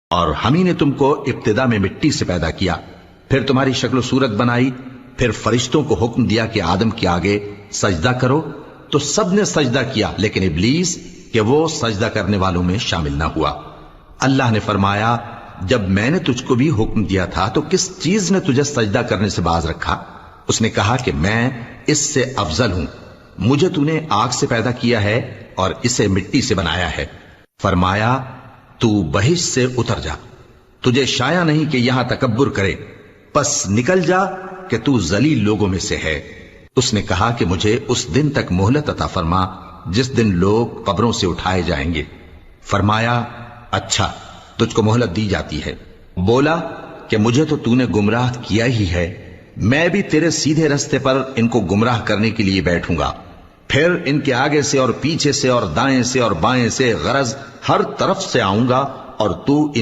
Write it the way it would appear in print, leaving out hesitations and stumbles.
اور ہم ہی نے تم کو ابتدا میں مٹی سے پیدا کیا، پھر تمہاری شکل و صورت بنائی، پھر فرشتوں کو حکم دیا کہ آدم کے آگے سجدہ کرو، تو سب نے سجدہ کیا لیکن ابلیس کہ وہ سجدہ کرنے والوں میں شامل نہ ہوا۔ اللہ نے فرمایا جب میں نے تجھ کو بھی حکم دیا تھا تو کس چیز نے تجھے سجدہ کرنے سے باز رکھا؟ اس نے کہا کہ میں اس سے افضل ہوں، مجھے تو نے آگ سے پیدا کیا ہے اور اسے مٹی سے بنایا ہے۔ فرمایا تو بہشت سے اتر جا، تجھے شایع نہیں کہ یہاں تکبر کرے، پس نکل جا کہ تو ذلیل لوگوں میں سے ہے۔ اس نے کہا کہ مجھے اس دن تک مہلت عطا فرما جس دن لوگ قبروں سے اٹھائے جائیں گے۔ فرمایا اچھا، تجھ کو مہلت دی جاتی ہے۔ بولا کہ مجھے تو نے گمراہ کیا ہی ہے، میں بھی تیرے سیدھے رستے پر ان کو گمراہ کرنے کے لیے بیٹھوں گا، پھر ان کے آگے سے اور پیچھے سے اور دائیں سے اور بائیں سے غرض ہر طرف سے آؤں گا اور تو ان